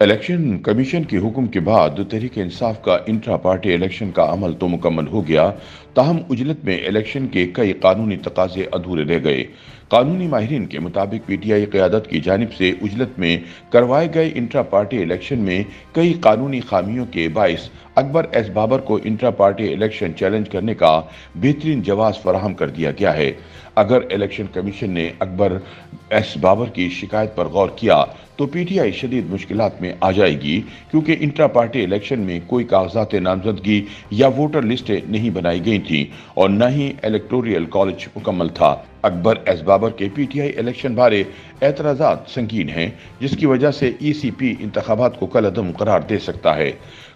Election commission के हुक्म के बाद तहरीक इंसाफ का इंट्रा पार्टी इलेक्शन का अमल तो मुकम्मल हो गया, ताहम उजलत में इलेक्शन के कई कानूनी तकाजे अधूरे रह गए। कानूनी माहिरीन के मुताबिक पीटीआई क़यादत की जानिब से उजलत में करवाए गए इंट्रा पार्टी इलेक्शन में कई कानूनी खामियों के बाइस अकबर एस बाबर को इंट्रा पार्टी इलेक्शन चैलेंज करने का बेहतरीन जवाब फराहम कर दिया गया है। अगर इलेक्शन कमीशन ने अकबर एस बाबर की शिकायत पर गौर किया तो पीटीआई शदीद मुश्किलात में आ जाएगी, क्योंकि इंट्रा पार्टी इलेक्शन में कोई कागजात नामजदगी या वोटर लिस्टें नहीं बनाई गई थी और न ही इलेक्टोरल कॉलेज मुकम्मल था। अकबर एस बाबर के पीटीआई इलेक्शन बारे एतराज़ात संगीन हैं, जिसकी वजह से ईसीपी इंतखाबात को कलअदम करार दे सकता है।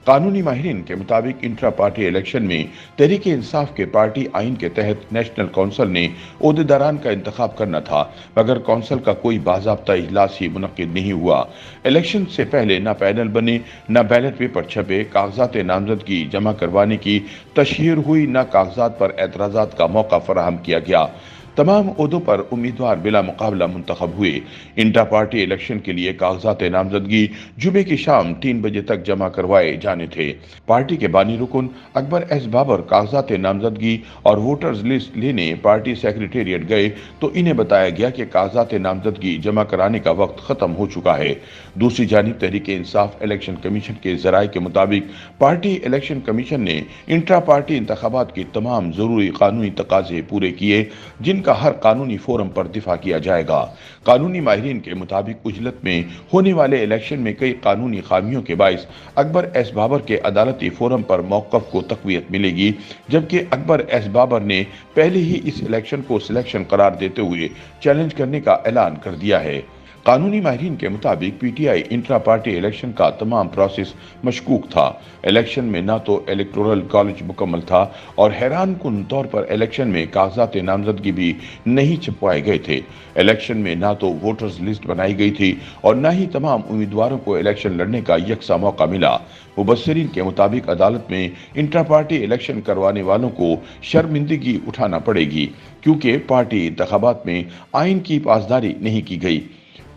कानूनी माहिरीन के मुताबिक इंट्रा पार्टी इलेक्शन में तहरीक इंसाफ के पार्टी आइन के तहत नेशनल कौंसिल ने ओहदेदारान का इंतखाब करना था, मगर कौंसिल का कोई बाज़ाब्ता इजलास ही मुनक्किद नहीं हुआ। इलेक्शन से पहले न पैनल बने, न बैलेट पेपर छपे, कागजात नामजदगी जमा करवाने की तशहीर हुई, न कागजात पर एतराज़ात का मौका फराहम किया गया। तमाम ओहदों पर उम्मीदवार बिला मुकाबला मुंतखब हुए। इंट्रा पार्टी इलेक्शन के लिए कागजात नामजदगी जुमे की शाम 3 बजे तक जमा करवाए जाने थे। पार्टी के बानी रुकन अकबर एस बाबर कागजात नामजदगी और वोटर्स लिस्ट लेने पार्टी सेक्रेटेरिएट गए तो इन्हें बताया गया कि कागजात नामजदगी जमा कराने का वक्त खत्म हो चुका है। दूसरी जानिब तहरीक इंसाफ इलेक्शन कमीशन के जराये के मुताबिक पार्टी इलेक्शन कमीशन ने इंट्रा पार्टी इंतखाबात के तमाम जरूरी कानूनी तकाजे पूरे किए, जिनका हर कानूनी फोरम पर दिफा किया जाएगा। कानूनी माहिरीन के मुताबिक उजलत में होने वाले इलेक्शन में कई कानूनी खामियों के बाइस अकबर एस बाबर के अदालती फोरम पर मौक़िफ़ को तक़वियत मिलेगी, जबकि अकबर एस बाबर ने पहले ही इस इलेक्शन को सिलेक्शन करार देते हुए चैलेंज करने का ऐलान कर दिया है। कानूनी माहिरीन के मुताबिक पीटीआई इंट्रा पार्टी इलेक्शन का तमाम प्रोसेस मशकूक था। इलेक्शन में न तो इलेक्टोरल कॉलेज मुकम्मल था और हैरान कुन तौर पर इलेक्शन में कागजात नामजदगी भी नहीं छपवाए गए थे। इलेक्शन में न तो वोटर्स लिस्ट बनाई गई थी और न ही तमाम उम्मीदवारों को इलेक्शन लड़ने का यकसा मौका मिला। मुबस्सिरीन के मुताबिक अदालत में इंट्रा पार्टी इलेक्शन करवाने वालों को शर्मिंदगी उठाना पड़ेगी, क्योंकि पार्टी इंतखाबात में आइन की पासदारी नहीं की गई।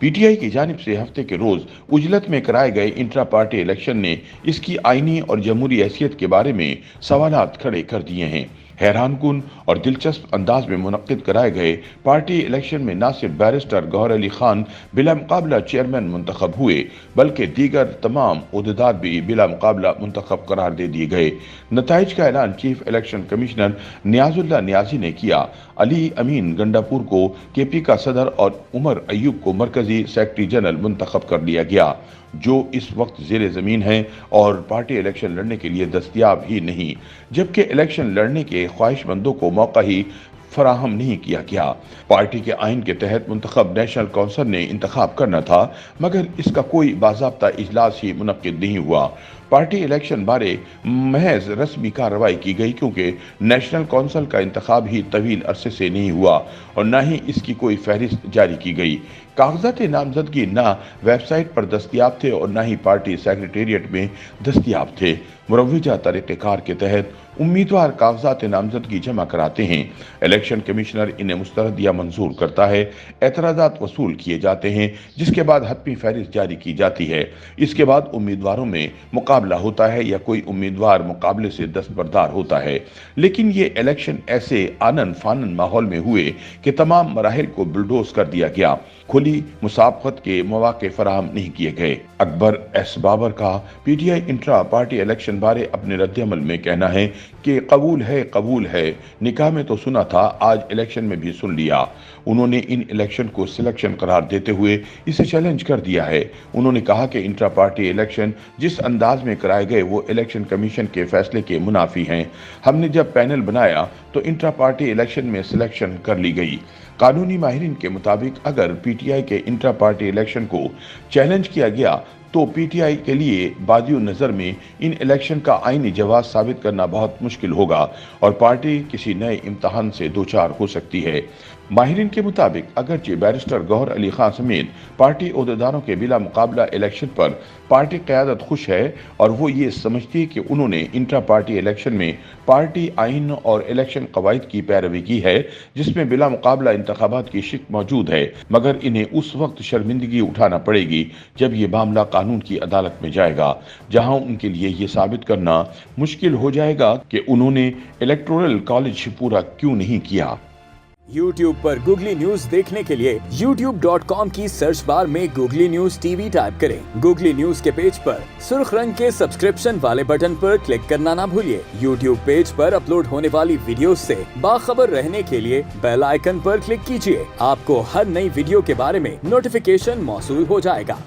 पीटीआई की जानिब से हफ्ते के रोज उजलत में कराए गए इंट्रा पार्टी इलेक्शन ने इसकी आईनी और जमहूरी हैसियत के बारे में सवालात खड़े कर दिए हैं। हैरानकुन और दिलचस्प अंदाज में मुनक्किद कराए गए पार्टी इलेक्शन में न सिर्फ बैरिस्टर गौहर अली खान बिला मुकाबला चेयरमैन मुंतखब हुए, बल्कि दीगर तमाम ओहदेदार भी बिला मुकाबला मुंतखब करार दे दिए गए। नताइज का ऐलान चीफ इलेक्शन कमिश्नर नियाजुल्लाह नियाजी ने किया। अली अमीन गंडापुर को केपी का सदर और उमर अयूब को मरकजी सेक्रेटरी जनरल मुंतखब कर लिया गया, जो इस वक्त जेर ज़मीन है और पार्टी इलेक्शन लड़ने के लिए दस्तयाब ही नहीं, जबकि इलेक्शन लड़ने के ख्वाहिशमंदों को मौका ही फराहम नहीं किया गया। पार्टी के आइन के तहत मुंतखब नेशनल कौंसिल ने इंतखाब करना था, मगर इसका कोई बाज़ाब्ता इजलास ही मुनक्किद नहीं हुआ। पार्टी इलेक्शन बारे महज रस्मी कार्रवाई की गई, क्योंकि नेशनल कौंसिल का इंतखाब ही तवील अरसे से नहीं हुआ और न ही इसकी कोई फहरिस्त जारी की गई। कागजात नामजदगी न वेबसाइट पर दस्तयाब थे और न ही पार्टी सेक्रेटेरिएट में दस्तयाब थे। मुरव्वजा तरीक़ेकार के तहत उम्मीदवार कागजात नामजदगी जमा कराते हैं, इलेक्शन कमिश्नर इन्हें मुस्तरद या मंजूर करता है, एतराज़ात वसूल किए जाते हैं, जिसके बाद हतमी फहरिस्त जारी की जाती है। इसके बाद उम्मीदवारों में मुकाबला होता है या कोई उम्मीदवार मुकाबले से दस्तबरदार होता है। लेकिन ये इलेक्शन ऐसे आनन फानन माहौल में हुए कि तमाम मराहिल को बुलडोज कर दिया गया, खुली मुसाबकत के मौके फराहम नहीं किए गए। अकबर एस बाबर का पीटीआई इंट्रा पार्टी इलेक्शन बारे अपने रद्दअमल में कहना है कि कबूल है, निकाह में तो सुना था, आज इलेक्शन में भी सुन लिया। उन्होंने इन इलेक्शन को सिलेक्शन करार देते हुए इसे चैलेंज कर दिया है। उन्होंने कहा कि इंट्रा पार्टी इलेक्शन जिस अंदाज में कराए गए वो इलेक्शन कमीशन के फैसले के मुनाफी हैं। हमने जब पैनल बनाया तो इंट्रा पार्टी इलेक्शन में सिलेक्शन कर ली गई। कानूनी माहिरीन के मुताबिक अगर पीटीआई के इंट्रा पार्टी इलेक्शन को चैलेंज किया गया तो पीटीआई के लिए बादियो नज़र में इन इलेक्शन का आईनी जवाब साबित करना बहुत मुश्किल होगा और पार्टी किसी नए इम्तहान से दो चार हो सकती है। माहिरीन के मुताबिक अगरचे बैरिस्टर गौहर अली खान समेत पार्टी अहदेदारों के बिला मुकाबला इलेक्शन पर पार्टी क़यादत खुश है और वो ये समझती है कि उन्होंने इंट्रा पार्टी इलेक्शन में पार्टी आइन और इलेक्शन कवायद की पैरवी की है जिसमें बिला मुकाबला इंतखाबात की शिक मौजूद है, मगर इन्हें उस वक्त शर्मिंदगी उठाना पड़ेगी जब ये मामला कानून की अदालत में जाएगा, जहां उनके लिए ये साबित करना मुश्किल हो जाएगा कि उन्होंने इलेक्टोरल कॉलेज पूरा क्यों नहीं किया। YouTube पर गूगली न्यूज देखने के लिए youtube.com की सर्च बार में गूगली न्यूज टीवी टाइप करें। गूगली न्यूज के पेज पर सुर्ख रंग के सब्सक्रिप्शन वाले बटन पर क्लिक करना ना भूलिए। YouTube पेज पर अपलोड होने वाली वीडियोस से बाखबर रहने के लिए बेल आइकन पर क्लिक कीजिए। आपको हर नई वीडियो के बारे में नोटिफिकेशन मौसूल हो जाएगा।